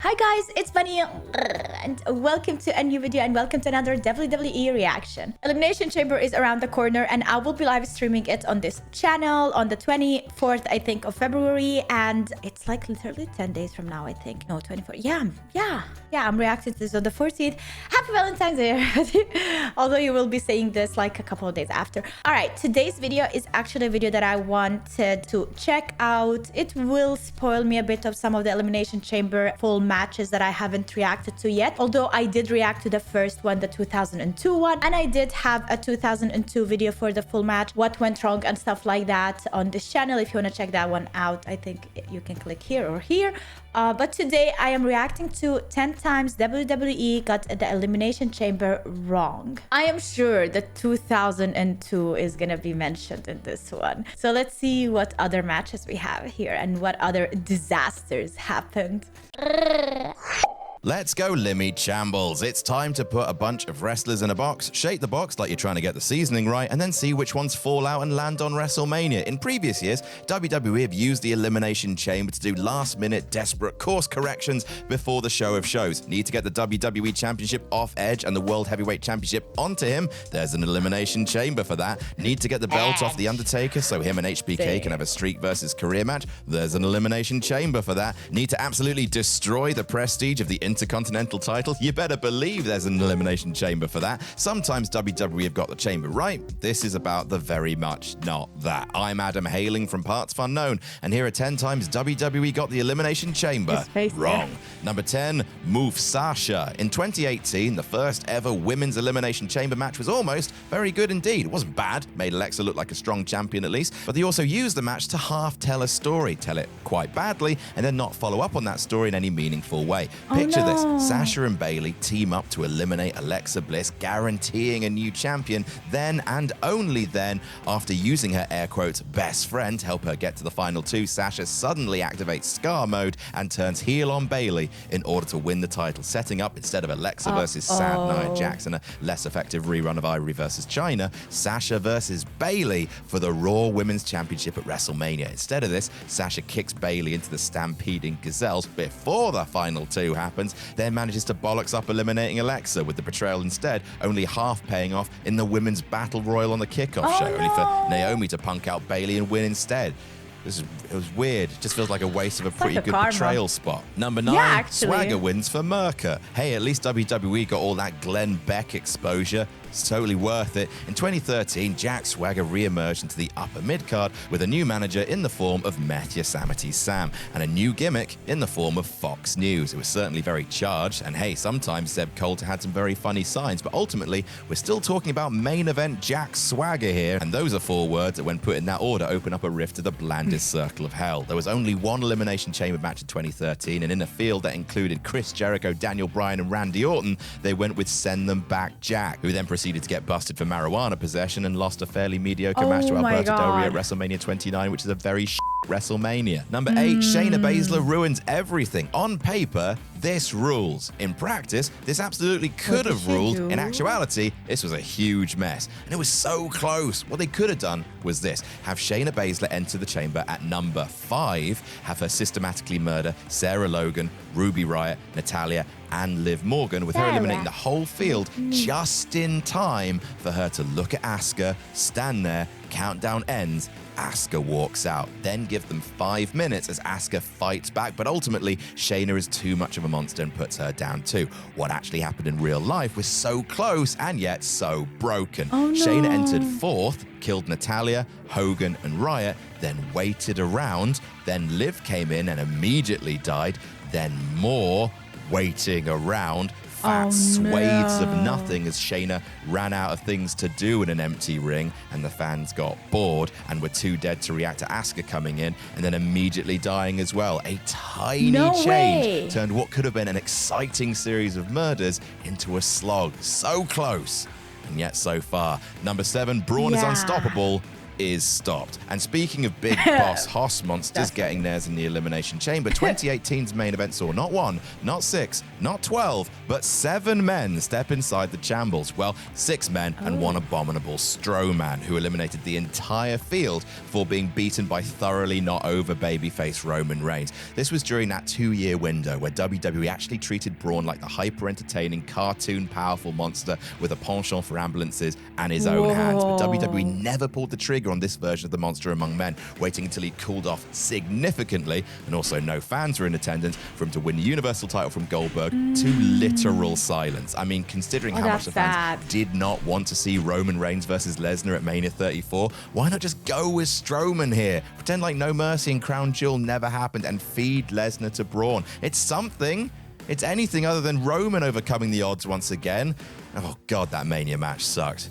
Hi guys, it's Bunny and welcome to a new video and welcome to another WWE reaction. Elimination Chamber is around the corner and I will be live streaming it on this channel on the 24th, I think, of February, and it's like literally 10 days from now, I think. No, 24. Yeah, I'm reacting to this on the 14th. Happy Valentine's Day, everybody. Although you will be seeing this like a couple of days after. All right, today's video is actually a video that I wanted to check out. It will spoil me a bit of some of the Elimination Chamber full matches that I haven't reacted to yet, although I did react to the first one, the 2002 one, and I did have a 2002 video for the full match, what went wrong and stuff like that on this channel. If you want to check that one out, I think you can click here or here. But today I am reacting to 10 times WWE got the Elimination Chamber wrong. I am sure that 2002 is gonna be mentioned in this one, so let's see what other matches we have here and what other disasters happened. Let's go, Limmy Chambles. It's time to put a bunch of wrestlers in a box, shake the box like you're trying to get the seasoning right, and then see which ones fall out and land on WrestleMania. In previous years, WWE have used the Elimination Chamber to do last-minute, desperate course corrections before the show of shows. Need to get the WWE Championship off Edge and the World Heavyweight Championship onto him? There's an Elimination Chamber for that. Need to get the belt off The Undertaker so him and HBK can have a streak versus career match? There's an Elimination Chamber for that. Need to absolutely destroy the prestige of the Intercontinental title? You better believe there's an Elimination Chamber for that. Sometimes WWE have got the chamber right. This is about the very much not that. I'm Adam, hailing from parts unknown, and here are 10 times WWE got the Elimination Chamber wrong. Number 10, move Sasha. In 2018, the first ever women's Elimination Chamber match was almost very good indeed. It wasn't bad, made Alexa look like a strong champion at least, but they also used the match to half tell a story, tell it quite badly, and then not follow up on that story in any meaningful way. Picture this, Sasha and Bayley team up to eliminate Alexa Bliss, guaranteeing a new champion. Then and only then, after using her air quotes best friend to help her get to the final two, Sasha suddenly activates Scar mode and turns heel on Bayley in order to win the title, setting up, instead of Alexa versus Sad Nia Jax and a less effective rerun of Ivory versus China, Sasha versus Bayley for the Raw Women's Championship at WrestleMania. Instead of this, Sasha kicks Bayley into the stampeding gazelles before the final two happens, then manages to bollocks up eliminating Alexa, with the betrayal instead only half paying off in the women's battle royal on the kickoff show, only for Naomi to punk out Bayley and win instead. It was weird. It just feels like a waste of a pretty good betrayal spot. Number 9, Swagger wins for Merca. Hey, at least WWE got all that Glenn Beck exposure. It's totally worth it. In 2013, Jack Swagger re-emerged into the upper mid-card with a new manager in the form of Meth Yosemite Sam and a new gimmick in the form of Fox News. It was certainly very charged, and hey, sometimes Zeb Coulter had some very funny signs, but ultimately, we're still talking about main event Jack Swagger here, and those are 4 words that, when put in that order, open up a rift to the blandest circle of hell. There was only one Elimination Chamber match in 2013, and in a field that included Chris Jericho, Daniel Bryan, and Randy Orton, they went with Send Them Back Jack, who then proceeded to get busted for marijuana possession and lost a fairly mediocre match to Alberto Del Rio at WrestleMania 29, which is a very WrestleMania. Number 8, Shayna Baszler ruins everything. On paper, this rules. In practice, this absolutely could have ruled. In actuality, this was a huge mess. And it was so close. What they could have done was this. Have Shayna Baszler enter the chamber at number 5, have her systematically murder Sarah Logan, Ruby Riott, Natalya, and Liv Morgan, with her eliminating the whole field just in time for her to look at Asuka, stand there, countdown ends, Asuka walks out, then give them 5 minutes as Asuka fights back, but ultimately Shayna is too much of a monster and puts her down too. What actually happened in real life was so close and yet so broken. Shayna entered 4th, killed Natalya, Hogan, and Riott, then waited around, then Liv came in and immediately died, then more waiting around, fat swathes of nothing as Shayna ran out of things to do in an empty ring, and the fans got bored and were too dead to react to Asuka coming in and then immediately dying as well. A tiny change turned what could have been an exciting series of murders into a slog. So close, and yet so far. Number 7, Braun is unstoppable. is stopped. And speaking of big boss Hoss monsters getting theirs in the Elimination Chamber, 2018's main event saw not 1, not 6, not 12, but 7 men step inside the Chambles. Well, 6 men and one abominable Strowman, who eliminated the entire field before being beaten by thoroughly not over babyface Roman Reigns. This was during that 2-year window where WWE actually treated Braun like the hyper-entertaining, cartoon, powerful monster with a penchant for ambulances and his own hands. But WWE never pulled the trigger on this version of the monster among men, waiting until he cooled off significantly, and also no fans were in attendance, for him to win the Universal title from Goldberg to literal silence. I mean, considering how much the fans did not want to see Roman Reigns versus Lesnar at Mania 34, why not just go with Strowman here? Pretend like No Mercy and Crown Jewel never happened and feed Lesnar to Braun. It's something. It's anything other than Roman overcoming the odds once again. Oh God, that Mania match sucked.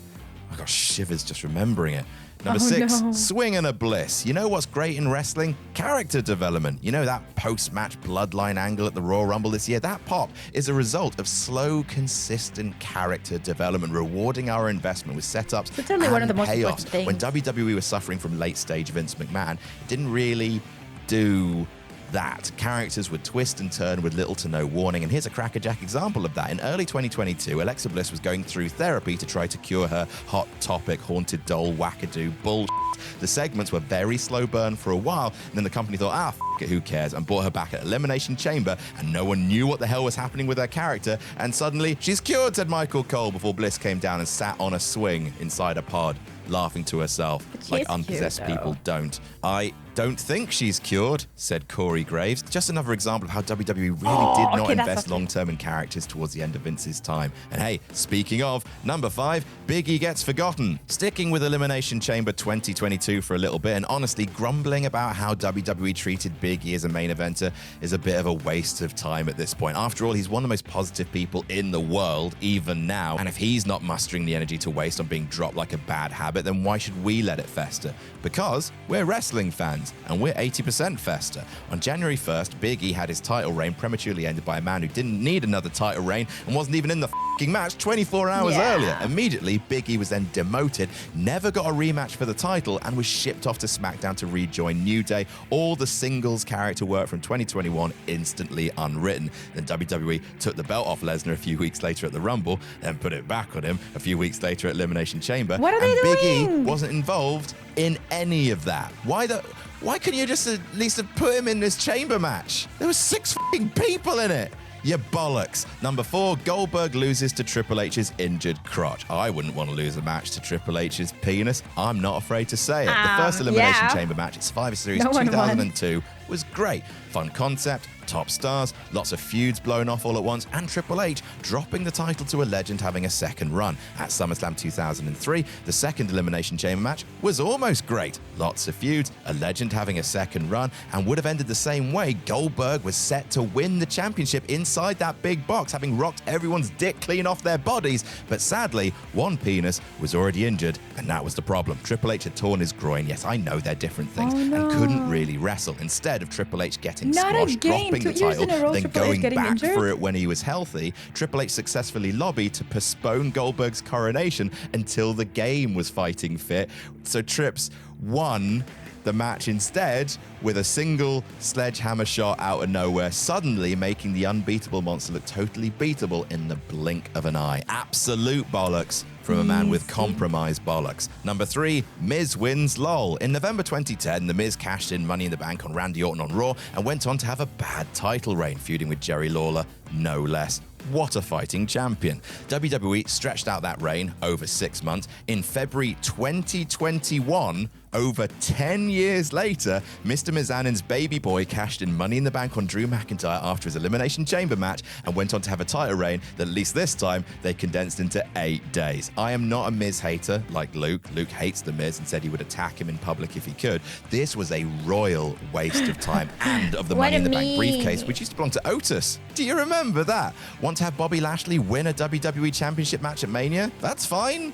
I got shivers just remembering it. Number 6, Swing and a Bliss. You know what's great in wrestling? Character development. You know that post-match bloodline angle at the Royal Rumble this year? That pop is a result of slow, consistent character development, rewarding our investment with setups and one of the most payoffs. things. When WWE was suffering from late-stage Vince McMahon, it didn't really do that. Characters would twist and turn with little to no warning, and here's a crackerjack example of that. In early 2022, Alexa Bliss was going through therapy to try to cure her hot topic, haunted doll, wackadoo bullshit. The segments were very slow burn for a while, and then the company thought, f it, who cares, and brought her back at Elimination Chamber, and no one knew what the hell was happening with her character, and suddenly, she's cured, said Michael Cole, before Bliss came down and sat on a swing inside a pod, laughing to herself like unpossessed people don't. I don't think she's cured, said Corey Graves. Just another example of how WWE really did not invest long-term in characters towards the end of Vince's time. And hey, speaking of, number 5, Big E gets forgotten. Sticking with Elimination Chamber 2022 for a little bit, and honestly, grumbling about how WWE treated Big E as a main eventer is a bit of a waste of time at this point. After all, he's one of the most positive people in the world, even now. And if he's not mustering the energy to waste on being dropped like a bad habit, then why should we let it fester? Because we're wrestling fans, and we're 80% fester. On January 1st, Big E had his title reign prematurely ended by a man who didn't need another title reign and wasn't even in the f***ing match 24 hours earlier. Immediately, Big E was then demoted, never got a rematch for the title, and was shipped off to SmackDown to rejoin New Day. All the singles character work from 2021 instantly unwritten. Then WWE took the belt off Lesnar a few weeks later at the Rumble, then put it back on him a few weeks later at Elimination Chamber. What are they doing? Big E wasn't involved in any of that. Why couldn't you just at least have put him in this chamber match? There were 6 f***ing people in it. You bollocks. Number 4, Goldberg loses to Triple H's injured crotch. I wouldn't want to lose a match to Triple H's penis. I'm not afraid to say it. The first Elimination Chamber match at Survivor Series 2002 was great. Fun concept, top stars, lots of feuds blown off all at once, and Triple H dropping the title to a legend having a second run. At SummerSlam 2003, the second Elimination Chamber match was almost great. Lots of feuds, a legend having a second run, and would have ended the same way. Goldberg was set to win the championship inside that big box, having rocked everyone's dick clean off their bodies. But sadly, one penis was already injured, and that was the problem. Triple H had torn his groin. Yes, I know they're different things, and couldn't really wrestle. Instead of Triple H getting squashed, dropping the title, then going back for it when he was healthy, Triple H successfully lobbied to postpone Goldberg's coronation until the game was fighting fit. So Trips won the match instead with a single sledgehammer shot out of nowhere, suddenly making the unbeatable monster look totally beatable in the blink of an eye. Absolute bollocks from a man with compromised bollocks. Number 3, Miz wins LOL. In November 2010, The Miz cashed in Money in the Bank on Randy Orton on Raw and went on to have a bad title reign, feuding with Jerry Lawler, no less. What a fighting champion. WWE stretched out that reign over 6 months. In February 2021, over 10 years later, Mr. Mizanin's baby boy cashed in Money in the Bank on Drew McIntyre after his Elimination Chamber match and went on to have a title reign that at least this time they condensed into 8 days. I am not a Miz hater like Luke. Luke hates The Miz and said he would attack him in public if he could. This was a royal waste of time and of the Money in the Bank briefcase, which used to belong to Otis. Do you remember that? Want to have Bobby Lashley win a WWE Championship match at Mania? That's fine.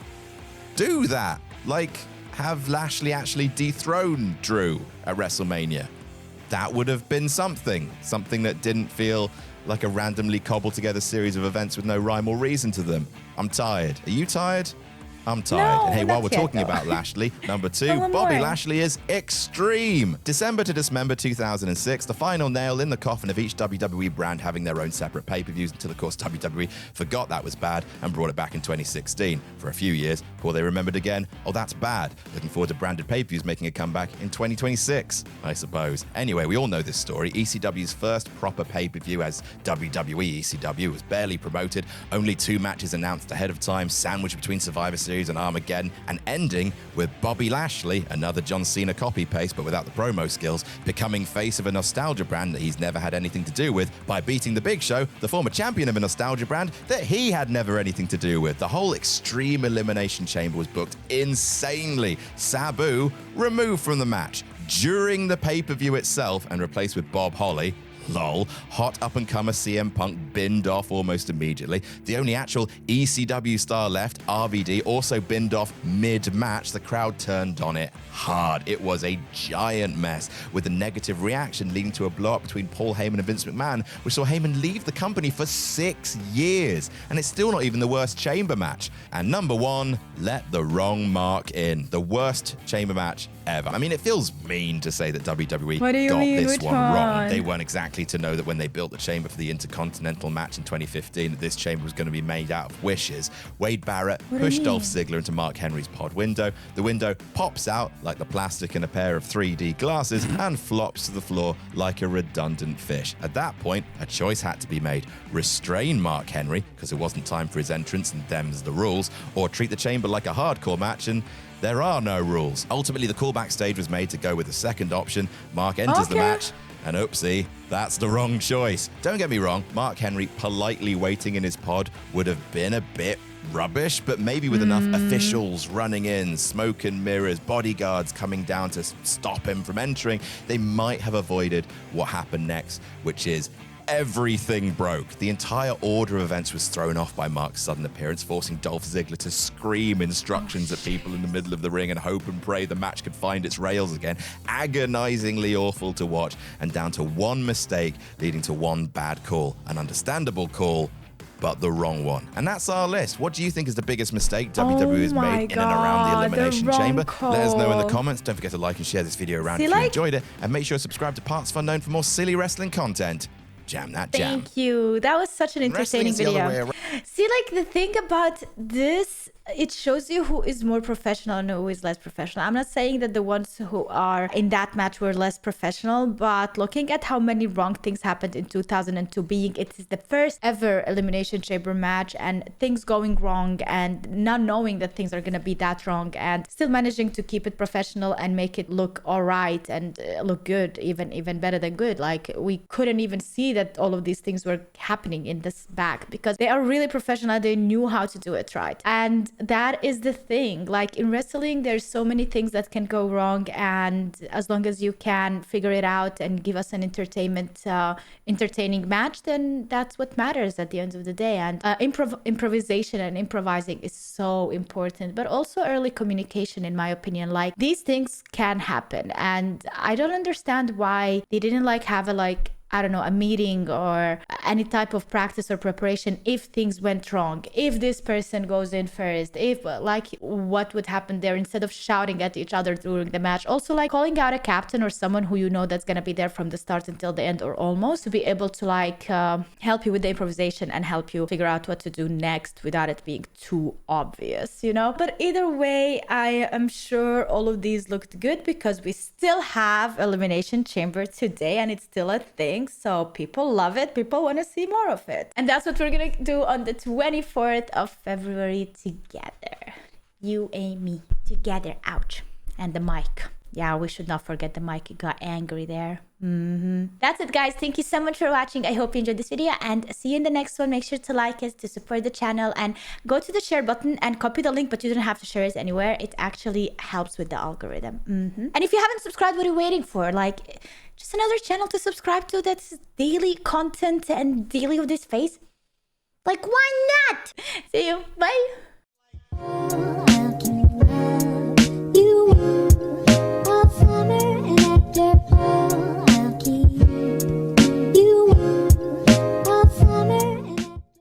Do that. Like, have Lashley actually dethrone Drew at WrestleMania. That would have been something that didn't feel like a randomly cobbled together series of events with no rhyme or reason to them. I'm tired. Are you tired? I'm tired. No, And hey, while not we're yet, talking though. about Lashley, number 2, Oh, one Bobby more. Lashley is extreme. December to Dismember 2006, the final nail in the coffin of each WWE brand having their own separate pay-per-views until, of course, WWE forgot that was bad and brought it back in 2016. For a few years, before they remembered again, oh, that's bad. Looking forward to branded pay-per-views making a comeback in 2026, I suppose. Anyway, we all know this story. ECW's first proper pay-per-view as WWE ECW was barely promoted, only 2 matches announced ahead of time, sandwiched between Survivor Series and Armageddon, and ending with Bobby Lashley, another John Cena copy-paste but without the promo skills, becoming face of a nostalgia brand that he's never had anything to do with by beating The Big Show, the former champion of a nostalgia brand that he had never anything to do with. The whole Extreme Elimination Chamber was booked insanely. Sabu removed from the match during the pay-per-view itself and replaced with Bob Holly. Lol. Hot up-and-comer CM Punk binned off almost immediately. The only actual ECW star left, RVD, also binned off mid-match. The crowd turned on it hard. It was a giant mess, with a negative reaction leading to a blow-up between Paul Heyman and Vince McMahon, which saw Heyman leave the company for 6 years. And it's still not even the worst chamber match. And number 1, let the wrong mark in. The worst chamber match ever. I mean, it feels mean to say that WWE What do you got mean? this Which one wrong. one? They weren't exactly to know that when they built the chamber for the Intercontinental match in 2015, that this chamber was going to be made out of wishes. Wade Barrett What do you pushed Dolph mean? Ziggler into Mark Henry's pod window. The window pops out like the plastic in a pair of 3D glasses and flops to the floor like a redundant fish. At that point, a choice had to be made. Restrain Mark Henry, because it wasn't time for his entrance and them's the rules, or treat the chamber like a hardcore match, and there are no rules. Ultimately, the call backstage was made to go with the second option. Mark enters the Okay. match, and oopsie, that's the wrong choice. Don't get me wrong, Mark Henry politely waiting in his pod would have been a bit rubbish, but maybe with enough officials running in, smoke and mirrors, bodyguards coming down to stop him from entering, they might have avoided what happened next, which is everything broke. The entire order of events was thrown off by Mark's sudden appearance, forcing Dolph Ziggler to scream instructions at people in the middle of the ring and hope and pray the match could find its rails again. Agonizingly awful to watch, and down to one mistake leading to one bad call. An understandable call, but the wrong one. And that's our list. What do you think is the biggest mistake WWE has my made in and around the God, the Elimination wrong Chamber? Let us know in the call. comments. Don't forget to like and share this video around See, if you like- enjoyed it. And make sure to subscribe to Parts Unknown for more silly wrestling content. Jam that jam. Thank you. That was such an Wrestling entertaining is the other way video. around. See, like the thing about this, it shows you who is more professional and who is less professional. I'm not saying that the ones who are in that match were less professional, but looking at how many wrong things happened in 2002, being it is the first ever Elimination Chamber match and things going wrong and not knowing that things are going to be that wrong and still managing to keep it professional and make it look all right and look good, even better than good. Like we couldn't even see that all of these things were happening in this back because they are really professional. They knew how to do it right. And that is the thing. Like in wrestling, there's so many things that can go wrong, and as long as you can figure it out and give us an entertaining match, then that's what matters at the end of the day. And improvisation and improvising is so important, but also early communication, in my opinion. Like these things can happen, and I don't understand why they didn't have a meeting or any type of practice or preparation if things went wrong, if this person goes in first, if what would happen there, instead of shouting at each other during the match. Also calling out a captain or someone who you know that's going to be there from the start until the end or almost, to be able to help you with the improvisation and help you figure out what to do next without it being too obvious, But either way, I am sure all of these looked good because we still have Elimination Chamber today and it's still a thing. So people love it. People want to see more of it. And that's what we're going to do on the 24th of February together. You and me together. Ouch. And the mic. Yeah, we should not forget the mic. It got angry there. That's it, guys. Thank you so much for watching. I hope you enjoyed this video and see you in the next one. Make sure to like it to support the channel and go to the share button and copy the link, but you don't have to share it anywhere. It actually helps with the algorithm. And if you haven't subscribed, what are you waiting for? Just another channel to subscribe to that's daily content and daily of this face. Why not? See you. Bye.